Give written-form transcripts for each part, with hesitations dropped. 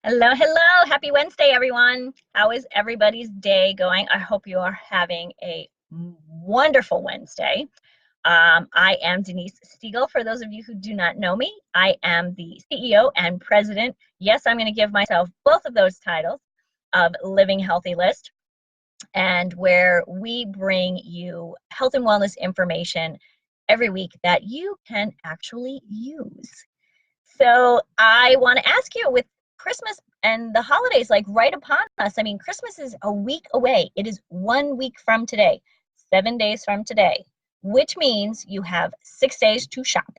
Hello, hello. Happy Wednesday, everyone. How is everybody's day going? I hope you are having a wonderful Wednesday. I am Denise Stiegel. For those of you who do not know me, I am the CEO and president. Yes, I'm going to give myself both of those titles of Living Healthy List, and where we bring you health and wellness information every week that you can actually use. So I want to ask you, with Christmas and the holidays like right upon us, I mean, Christmas is a week away. It is 1 week from today, 7 days from today, which means you have 6 days to shop.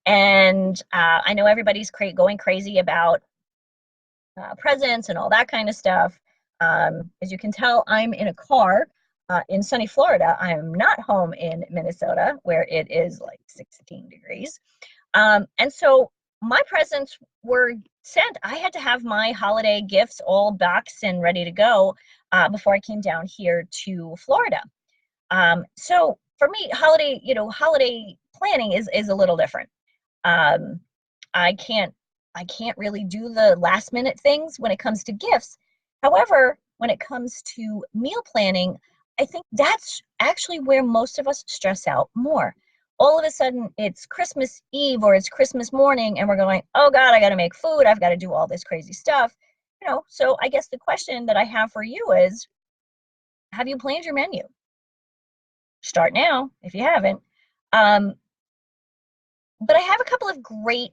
And I know everybody's going crazy about presents and all that kind of stuff. As you can tell, I'm in a car in sunny Florida. I am not home in Minnesota, where it is like 16 degrees. And so my presents were sent. I had to have my holiday gifts all boxed and ready to go before I came down here to Florida. So for me, holiday planning is a little different. Um, I can't really do the last minute things when it comes to gifts. However, when it comes to meal planning, I think that's actually where most of us stress out more. All of a sudden, it's Christmas Eve or it's Christmas morning, and we're going, oh God, I got to make food. I've got to do all this crazy stuff. So I guess the question that I have for you is, have you planned your menu? Start now if you haven't. Um, but I have a couple of great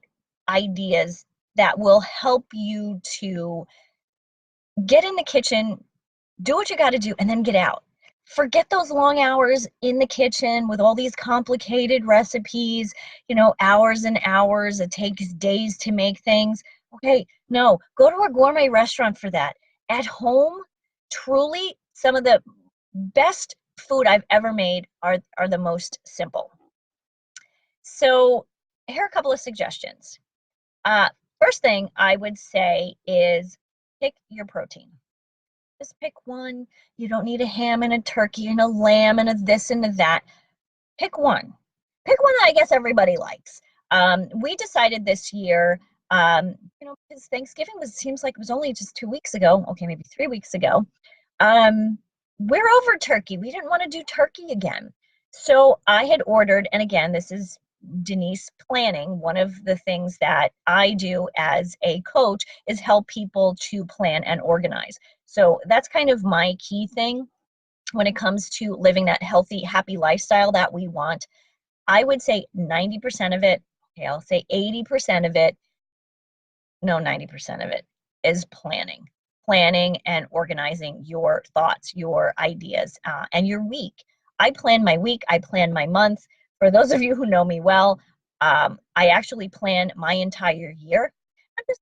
ideas that will help you to get in the kitchen, do what you got to do, and then get out. Forget those long hours in the kitchen with all these complicated recipes, hours and hours. It takes days to make things. Okay, no, go to a gourmet restaurant for that. At home, truly, some of the best food I've ever made are the most simple. So here are a couple of suggestions. Uh, First thing I would say is pick your protein. Just pick one. You don't need a ham and a turkey and a lamb and a this and a that. Pick one. Pick one that I guess everybody likes. We decided this year, because Thanksgiving seems like it was only just 2 weeks ago. Okay, maybe 3 weeks ago. We're over turkey. We didn't want to do turkey again. So I had ordered, and again, this is Denise planning. One of the things that I do as a coach is help people to plan and organize. So that's kind of my key thing when it comes to living that healthy, happy lifestyle that we want. I would say 90% of it, okay, I'll say 80% of it, no, 90% of it is planning. Planning and organizing your thoughts, your ideas, and your week. I plan my week, I plan my month. For those of you who know me well, I actually plan my entire year, not this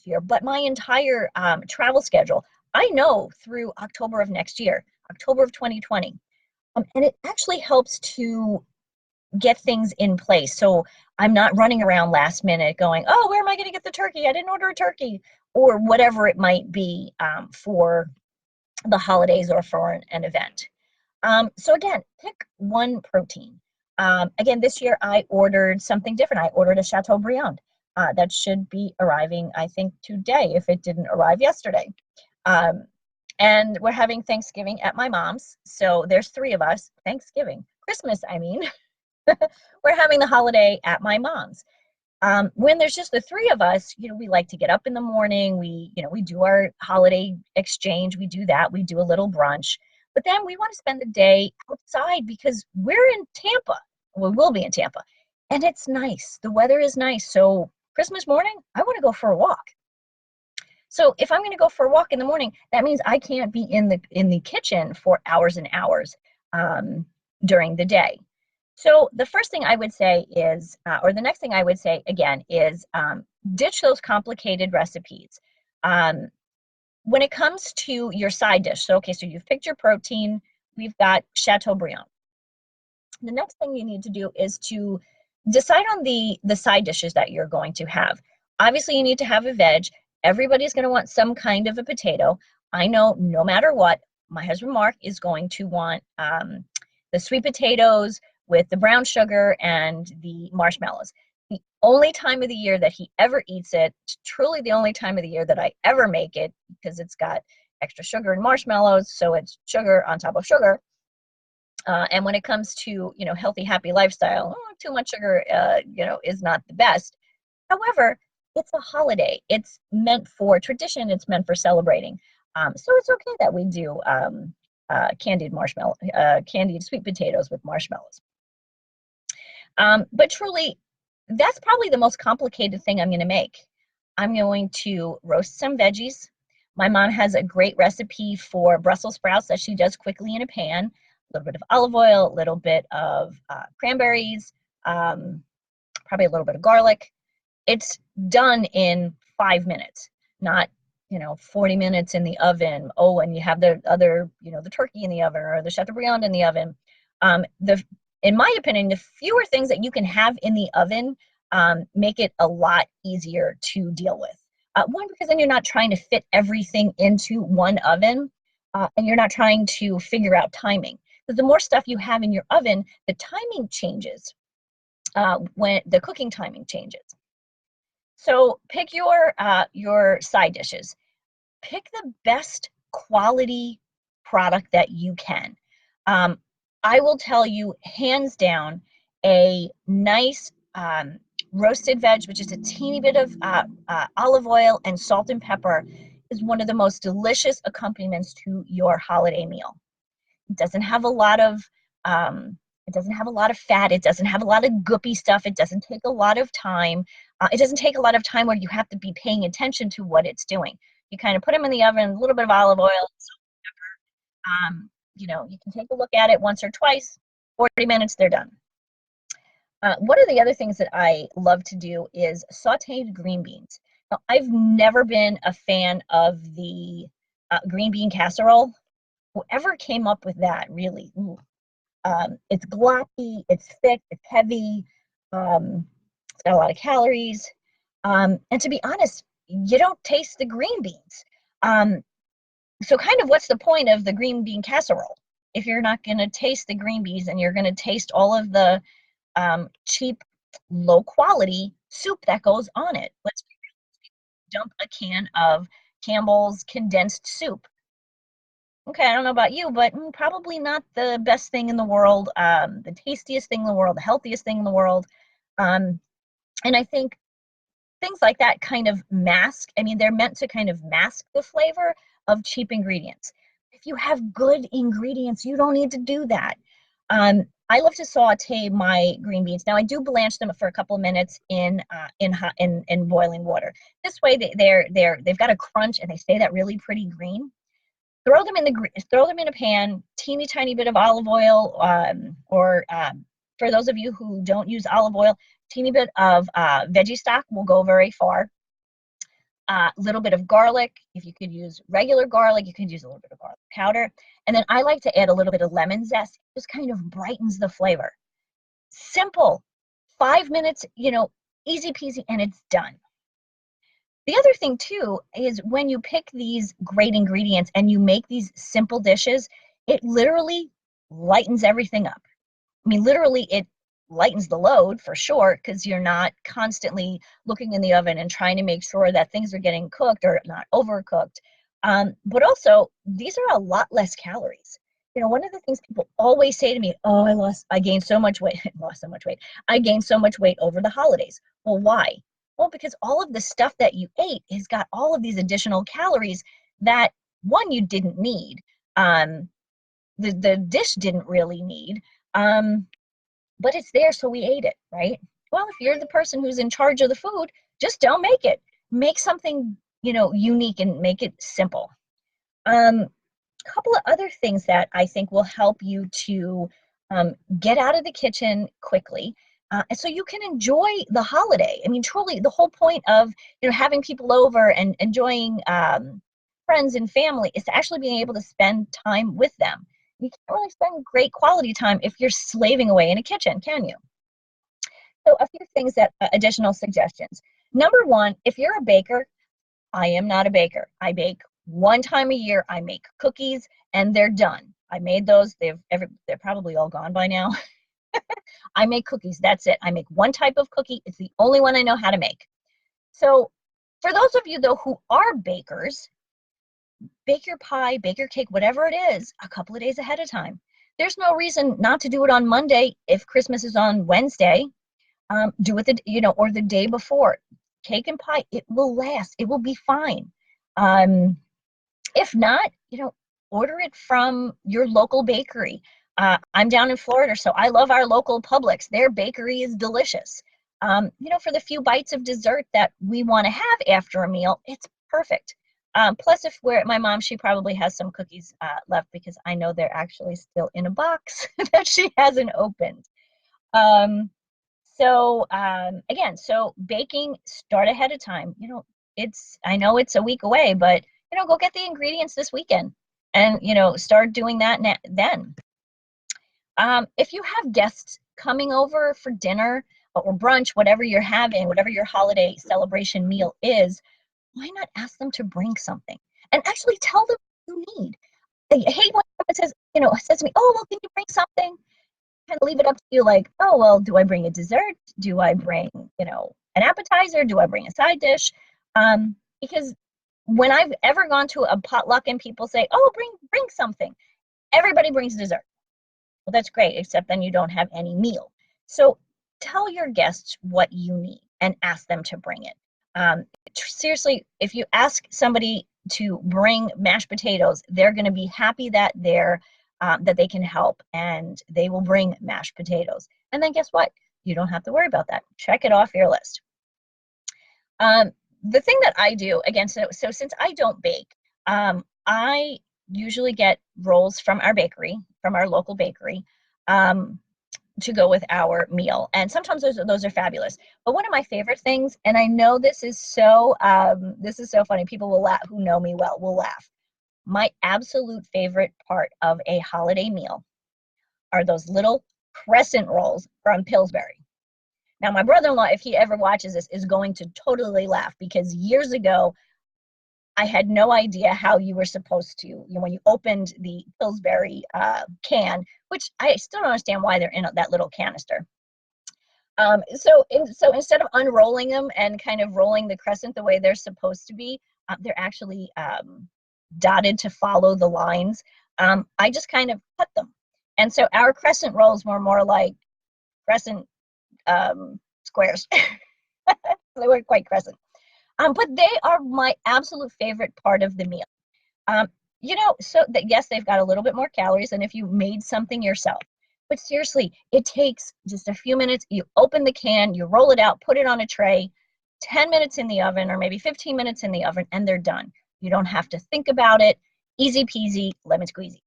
year, but my entire travel schedule. I know through October of next year, October of 2020. And it actually helps to get things in place. So I'm not running around last minute going, oh, where am I going to get the turkey? I didn't order a turkey, or whatever it might be for the holidays or for an event. So again, pick one protein. Again, this year I ordered something different. I ordered a Chateaubriand that should be arriving, I think, today if it didn't arrive yesterday. And we're having Thanksgiving at my mom's. So there's three of us. Christmas, I mean. We're having the holiday at my mom's. When there's just the three of us, we like to get up in the morning. We do our holiday exchange. We do that. We do a little brunch. But then we want to spend the day outside because we're in Tampa. We'll be in Tampa. And it's nice. The weather is nice. So Christmas morning, I want to go for a walk. So if I'm going to go for a walk in the morning, that means I can't be in the kitchen for hours and hours during the day. So the first thing I would say is, or the next thing I would say again is, ditch those complicated recipes. When it comes to your side dish, so you've picked your protein, we've got Chateaubriand. The next thing you need to do is to decide on the side dishes that you're going to have. Obviously, you need to have a veg. Everybody's going to want some kind of a potato. I know no matter what, my husband Mark is going to want the sweet potatoes with the brown sugar and the marshmallows. The Only time of the year that he ever eats it. Truly the only time of the year that I ever make it, because it's got extra sugar and marshmallows, so it's sugar on top of sugar. And when it comes to, healthy, happy lifestyle, too much sugar, is not the best. However, it's a holiday. It's meant for tradition. It's meant for celebrating. So it's okay that we do candied sweet potatoes with marshmallows. But truly, that's probably the most complicated thing I'm going to make. I'm going to roast some veggies. My mom has a great recipe for Brussels sprouts that she does quickly in a pan. A little bit of olive oil, a little bit of cranberries, probably a little bit of garlic. It's done in 5 minutes, not 40 minutes in the oven. Oh, and you have the other, the turkey in the oven or the Chateaubriand in the oven. In my opinion, the fewer things that you can have in the oven make it a lot easier to deal with. One, because then you're not trying to fit everything into one oven, and you're not trying to figure out timing. Because the more stuff you have in your oven, the timing changes. When the cooking timing changes. So pick your side dishes. Pick the best quality product that you can. I will tell you, hands down, a nice roasted veg, which is a teeny bit of olive oil and salt and pepper, is one of the most delicious accompaniments to your holiday meal. It doesn't have a lot of fat. It doesn't have a lot of goopy stuff. It doesn't take a lot of time. It doesn't take a lot of time where you have to be paying attention to what it's doing. You kind of put them in the oven, a little bit of olive oil, you can take a look at it once or twice, 40 minutes, they're done. One of the other things that I love to do is sauteed green beans. Now, I've never been a fan of the green bean casserole. Whoever came up with that, really, it's gloppy, it's thick, it's heavy, it's got a lot of calories. And to be honest, you don't taste the green beans. So kind of what's the point of the green bean casserole if you're not going to taste the green beans and you're going to taste all of the cheap, low quality soup that goes on it? Let's dump a can of Campbell's condensed soup. Okay, I don't know about you, but probably not the best thing in the world, the tastiest thing in the world, the healthiest thing in the world. And I think things like that kind of mask, they're meant to kind of mask the flavor of cheap ingredients. If you have good ingredients, you don't need to do that. I love to saute my green beans. Now I do blanch them for a couple of minutes in boiling water. This way they've got a crunch and they stay that really pretty green. Throw them in a pan, teeny tiny bit of olive oil, or for those of you who don't use olive oil, teeny bit of veggie stock will go very far. A little bit of garlic. If you could use regular garlic, you could use a little bit of garlic powder. And then I like to add a little bit of lemon zest. It just kind of brightens the flavor. Simple. 5 minutes, easy peasy, and it's done. The other thing too is when you pick these great ingredients and you make these simple dishes, it literally lightens everything up. Literally it lightens the load for sure, because you're not constantly looking in the oven and trying to make sure that things are getting cooked or not overcooked. But also, these are a lot less calories. One of the things people always say to me, oh, I gained so much weight. I gained so much weight over the holidays. Well, why? Well, because all of the stuff that you ate has got all of these additional calories that, one, you didn't need. The dish didn't really need. But it's there, so we ate it, right? Well, if you're the person who's in charge of the food, just don't make it. Make something, unique and make it simple. A couple of other things that I think will help you to get out of the kitchen quickly, and so you can enjoy the holiday. Truly, the whole point of having people over and enjoying friends and family is to actually being able to spend time with them. You can't really spend great quality time if you're slaving away in a kitchen, can you? So a few things additional suggestions. Number one, if you're a baker, I am not a baker. I bake one time a year. I make cookies and they're done. I made those. They're probably all gone by now. I make cookies. That's it. I make one type of cookie. It's the only one I know how to make. So for those of you, though, who are bakers, bake your pie, bake your cake, whatever it is, a couple of days ahead of time. There's no reason not to do it on Monday if Christmas is on Wednesday. Do it or the day before. Cake and pie, it will last. It will be fine. If not, order it from your local bakery. I'm down in Florida, so I love our local Publix. Their bakery is delicious. For the few bites of dessert that we want to have after a meal, it's perfect. Plus, if we're at my mom, she probably has some cookies left because I know they're actually still in a box that she hasn't opened. Again, so baking, start ahead of time. I know it's a week away, but go get the ingredients this weekend and start doing that then. If you have guests coming over for dinner or brunch, whatever you're having, whatever your holiday celebration meal is, why not ask them to bring something and actually tell them what you need? I hate when someone says to me, "Oh, well, can you bring something?" Kind of leave it up to you, like, "Oh, well, do I bring a dessert? Do I bring, an appetizer? Do I bring a side dish?" Because when I've ever gone to a potluck and people say, "Oh, bring something," everybody brings dessert. Well, that's great, except then you don't have any meal. So tell your guests what you need and ask them to bring it. Seriously, if you ask somebody to bring mashed potatoes, they're going to be happy that that they can help, and they will bring mashed potatoes. And then guess what? You don't have to worry about that. Check it off your list. The thing that I do, again, so since I don't bake, I usually get rolls from our bakery, from our local bakery, to go with our meal. And sometimes those are fabulous. But one of my favorite things, and I know this is so funny, people will laugh, who know me well will laugh. My absolute favorite part of a holiday meal are those little Crescent Rolls from Pillsbury. Now, my brother-in-law, if he ever watches this, is going to totally laugh, because years ago, I had no idea how you were supposed to, when you opened the Pillsbury can, which I still don't understand why they're in that little canister. So instead of unrolling them and kind of rolling the crescent the way they're supposed to be, they're actually dotted to follow the lines. I just kind of cut them. And so our Crescent Rolls were more like crescent squares. They weren't quite crescent. But they are my absolute favorite part of the meal. So that, yes, they've got a little bit more calories than if you made something yourself. But seriously, it takes just a few minutes. You open the can, you roll it out, put it on a tray, 10 minutes in the oven, or maybe 15 minutes in the oven, and they're done. You don't have to think about it. Easy peasy, lemon squeezy.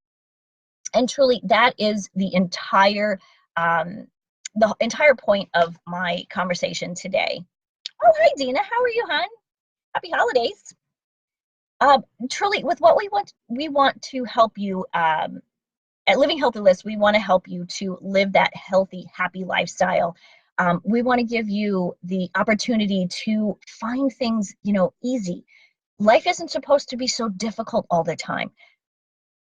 And truly, that is the entire point of my conversation today. Oh, hi, Dina. How are you, hon? Happy holidays. Truly, with what we want to help you at Living Healthy List. We want to help you to live that healthy, happy lifestyle. We want to give you the opportunity to find things, easy. Life isn't supposed to be so difficult all the time.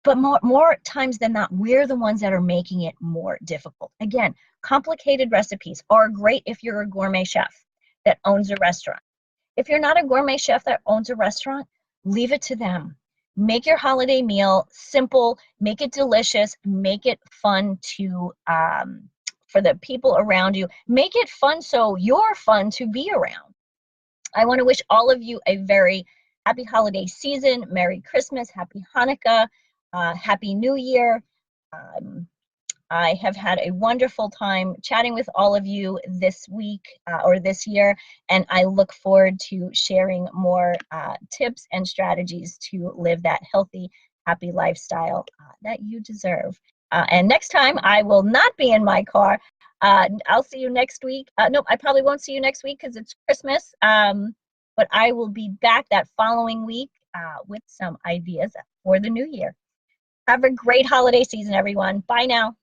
But more times than not, we're the ones that are making it more difficult. Again, complicated recipes are great if you're a gourmet chef that owns a restaurant. If you're not a gourmet chef that owns a restaurant, leave it to them. Make your holiday meal simple, make it delicious, make it fun for the people around you. Make it fun so you're fun to be around. I want to wish all of you a very happy holiday season. Merry Christmas, Happy Hanukkah, Happy New Year. I have had a wonderful time chatting with all of you this week or this year, and I look forward to sharing more tips and strategies to live that healthy, happy lifestyle that you deserve. And next time, I will not be in my car. I'll see you next week. Nope, I probably won't see you next week because it's Christmas, but I will be back that following week with some ideas for the new year. Have a great holiday season, everyone. Bye now.